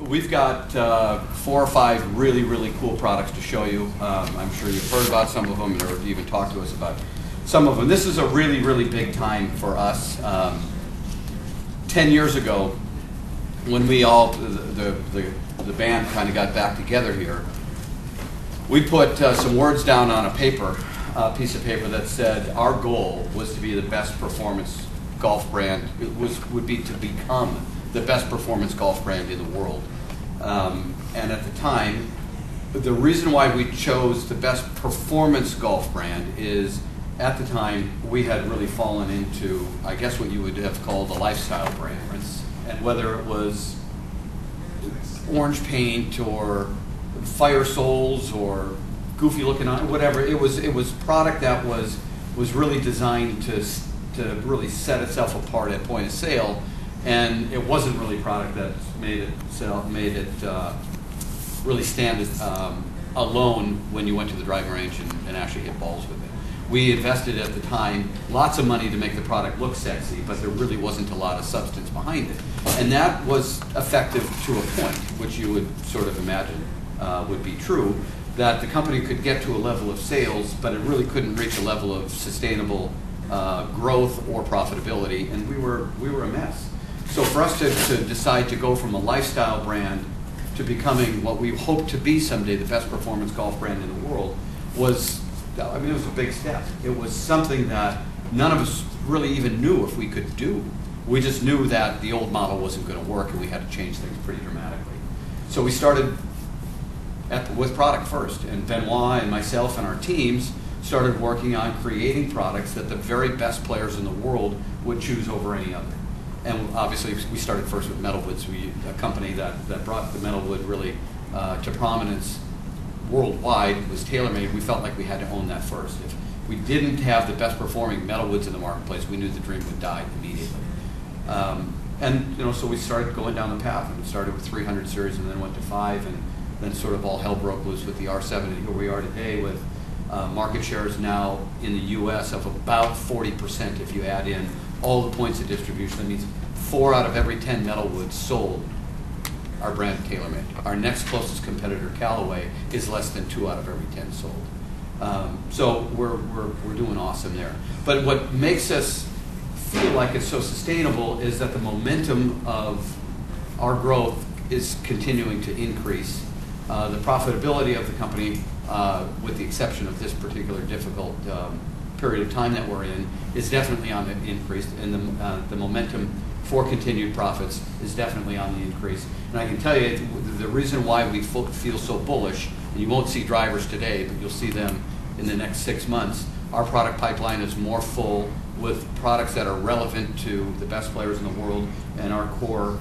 We've got 4 or 5 really, really cool products to show you. I'm sure you've heard about some of them or even talked to us about some of them. This is a really, really big time for us. 10 years ago, when we all, the band kind of got back together here, we put some words down on a piece of paper that said our goal was to be the best performance golf brand. It would be to become the best performance golf brand in the world. And at the time, the reason why we chose the best performance golf brand is at the time we had really fallen into, I guess, what you would have called a lifestyle brand. And whether it was orange paint or fire soles or goofy looking on, whatever, it was product that was really designed to really set itself apart at point of sale. And it wasn't really product that made it really stand alone when you went to the driving range and actually hit balls with it. We invested at the time lots of money to make the product look sexy, but there really wasn't a lot of substance behind it. And that was effective to a point, which you would sort of imagine would be true, that the company could get to a level of sales, but it really couldn't reach a level of sustainable growth or profitability, and we were a mess. So for us to decide to go from a lifestyle brand to becoming what we hope to be someday, the best performance golf brand in the world, was, I mean, it was a big step. It was something that none of us really even knew if we could do. We just knew that the old model wasn't going to work and we had to change things pretty dramatically. So we started with product first, and Benoit and myself and our teams started working on creating products that the very best players in the world would choose over any other. And obviously we started first with metalwoods, a company that brought the metalwood really to prominence worldwide. It was TaylorMade. We felt like we had to own that first. If we didn't have the best performing metalwoods in the marketplace, we knew the dream would die immediately. And so we started going down the path, and we started with 300 series and then went to 5, and then sort of all hell broke loose with the R7, and here we are today with market shares now in the US of about 40% if you add in all the points of distribution. That means 4 out of every 10 metalwoods sold are brand TaylorMade. Our next closest competitor, Callaway, is less than 2 out of every 10 sold. So we're doing awesome there. But what makes us feel like it's so sustainable is that the momentum of our growth is continuing to increase. The profitability of the company, with the exception of this particular difficult period of time that we're in, is definitely on the increase, and the momentum for continued profits is definitely on the increase. And I can tell you, the reason why we feel so bullish, and you won't see drivers today, but you'll see them in the next 6 months, our product pipeline is more full with products that are relevant to the best players in the world and our core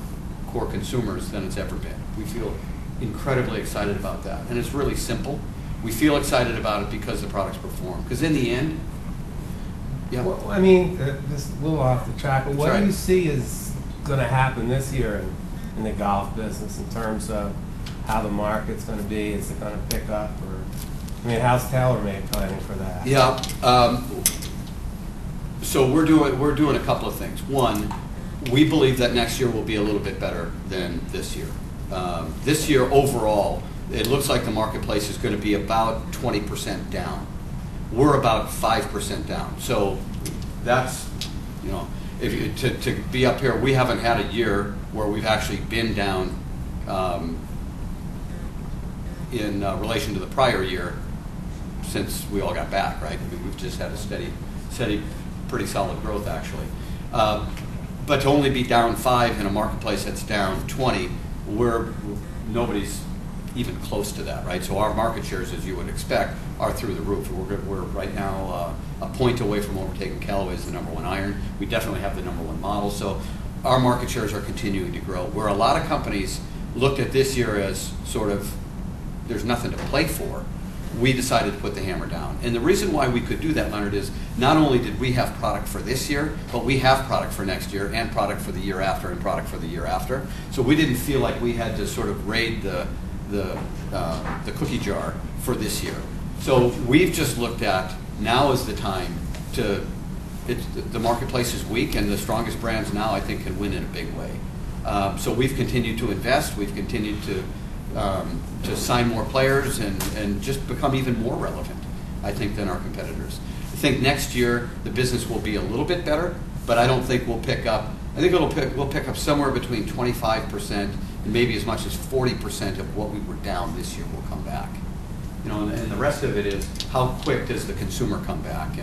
consumers than it's ever been. We feel incredibly excited about that. And it's really simple. We feel excited about it because the products perform. Because in the end, yeah. Well, I mean, just a little off the track, but what do you see is going to happen this year in the golf business in terms of how the market's going to be? Is it going to pick up? Or, I mean, how's TaylorMade planning for that? Yeah. So we're doing a couple of things. One, we believe that next year will be a little bit better than this year. This year overall, it looks like the marketplace is going to be about 20% down. We're about 5% down. So that's, to be up here, we haven't had a year where we've actually been down in relation to the prior year since we all got back, right? I mean, we've just had a steady, pretty solid growth actually. But to only be down 5 in a marketplace that's down 20, nobody's even close to that, right? So our market shares, as you would expect, are through the roof. We're right now a point away from overtaking Callaway as the #1 iron. We definitely have the #1 model. So our market shares are continuing to grow. Where a lot of companies looked at this year as sort of, there's nothing to play for, we decided to put the hammer down. And the reason why we could do that, Leonard, is not only did we have product for this year, but we have product for next year and product for the year after and product for the year after. So we didn't feel like we had to sort of raid the cookie jar for this year. So we've just looked at, now is the time to, the marketplace is weak, and the strongest brands now I think can win in a big way. So we've continued to invest. We've continued to sign more players and just become even more relevant, I think, than our competitors. I think next year the business will be a little bit better, but I don't think we'll pick up. I think we'll pick up somewhere between 25% and maybe as much as 40% of what we were down this year will come back. You know, and the rest of it is how quick does the consumer come back?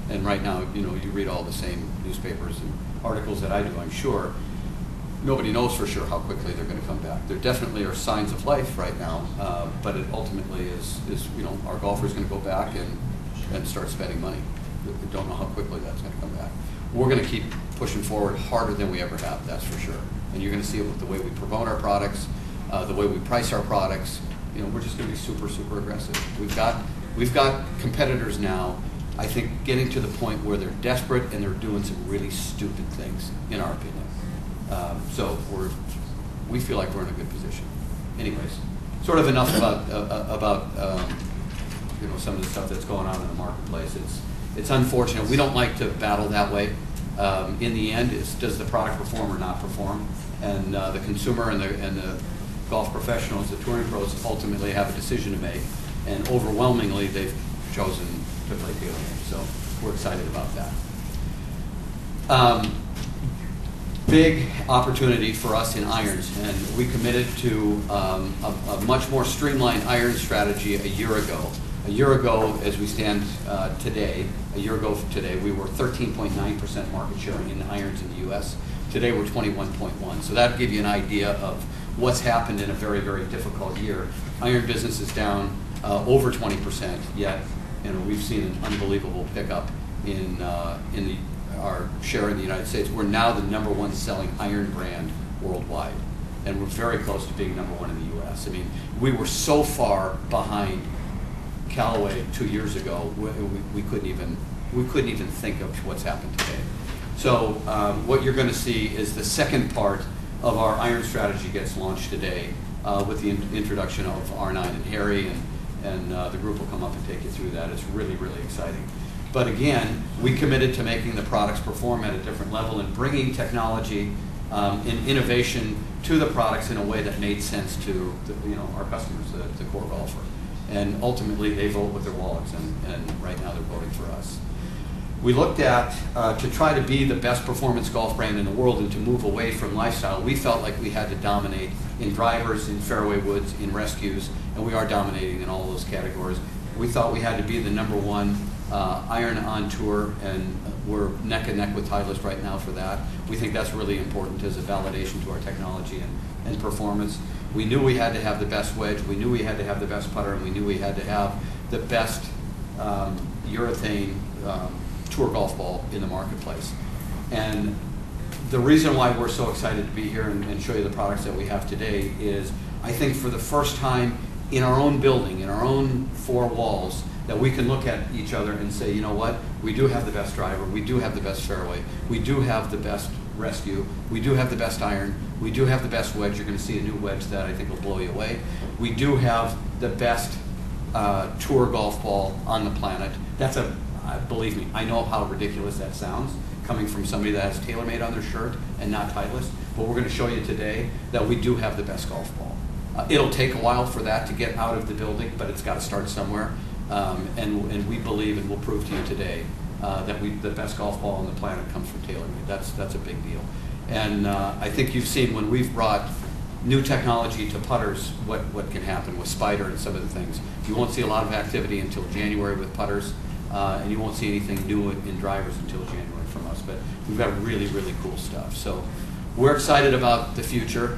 And right now, you know, you read all the same newspapers and articles that I do, I'm sure. Nobody knows for sure how quickly they're going to come back. There definitely are signs of life right now, but it ultimately is, you know, our golfers going to go back and start spending money. We don't know how quickly that's going to come back. We're going to keep pushing forward harder than we ever have, that's for sure. And you're going to see it with the way we promote our products, the way we price our products. You know, we're just going to be super, super aggressive. We've got competitors now, I think, getting to the point where they're desperate and they're doing some really stupid things, in our opinion. So we feel like we're in a good position. Anyways, sort of enough about you know, some of the stuff that's going on in the marketplace. It's unfortunate. We don't like to battle that way. In the end, does the product perform or not perform? And the consumer and the golf professionals, the touring pros, ultimately have a decision to make. And overwhelmingly, they've chosen to play TaylorMade. So we're excited about that. Big opportunity for us in irons, and we committed to a much more streamlined iron strategy a year ago. A year ago, as we stand today, a year ago today, we were 13.9% market share in irons in the U.S. Today, we're 21.1%. So that'll give you an idea of what's happened in a very, very difficult year. Iron business is down over 20%, yet you know, we've seen an unbelievable pickup in our share in the United States. We're now the #1 selling iron brand worldwide, and we're very close to being #1 in the U.S. I mean, we were so far behind Callaway 2 years ago, we couldn't even think of what's happened today. So what you're going to see is the second part of our iron strategy gets launched today with the introduction of R9 and Harry, and the group will come up and take you through that. It's really, really exciting. But again, we committed to making the products perform at a different level and bringing technology and innovation to the products in a way that made sense to our customers, the core golfer. And ultimately, they vote with their wallets, and right now they're voting for us. We looked at, to try to be the best performance golf brand in the world and to move away from lifestyle, we felt like we had to dominate in drivers, in fairway woods, in rescues, and we are dominating in all those categories. We thought we had to be the #1 iron on tour, and we're neck and neck with Titleist right now for that. We think that's really important as a validation to our technology and performance. We knew we had to have the best wedge, we knew we had to have the best putter, and we knew we had to have the best urethane tour golf ball in the marketplace. And the reason why we're so excited to be here and show you the products that we have today is, I think for the first time in our own building, in our own four walls, that we can look at each other and say, you know what, we do have the best driver, we do have the best fairway, we do have the best rescue, we do have the best iron, we do have the best wedge. You're going to see a new wedge that I think will blow you away. We do have the best tour golf ball on the planet. That's believe me, I know how ridiculous that sounds, coming from somebody that has TaylorMade on their shirt and not Titleist, but we're going to show you today that we do have the best golf ball. It'll take a while for that to get out of the building, but it's got to start somewhere. And we believe, and we'll prove to you today, that the best golf ball on the planet comes from TaylorMade. That's a big deal. And I think you've seen when we've brought new technology to putters, what can happen with Spider and some of the things. You won't see a lot of activity until January with putters, and you won't see anything new in drivers until January from us. But we've got really, really cool stuff. So we're excited about the future.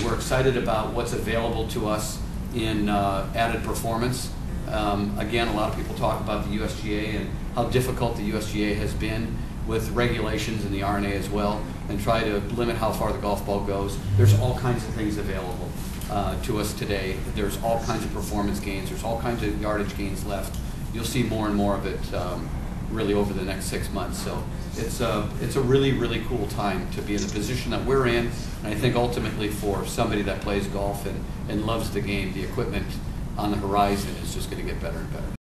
We're excited about what's available to us in added performance. Again, a lot of people talk about the USGA and how difficult the USGA has been with regulations and the R&A as well, and try to limit how far the golf ball goes. There's all kinds of things available to us today. There's all kinds of performance gains. There's all kinds of yardage gains left. You'll see more and more of it really over the next 6 months. So it's a really, really cool time to be in the position that we're in. And I think ultimately for somebody that plays golf and loves the game, the equipment on the horizon is just going to get better and better.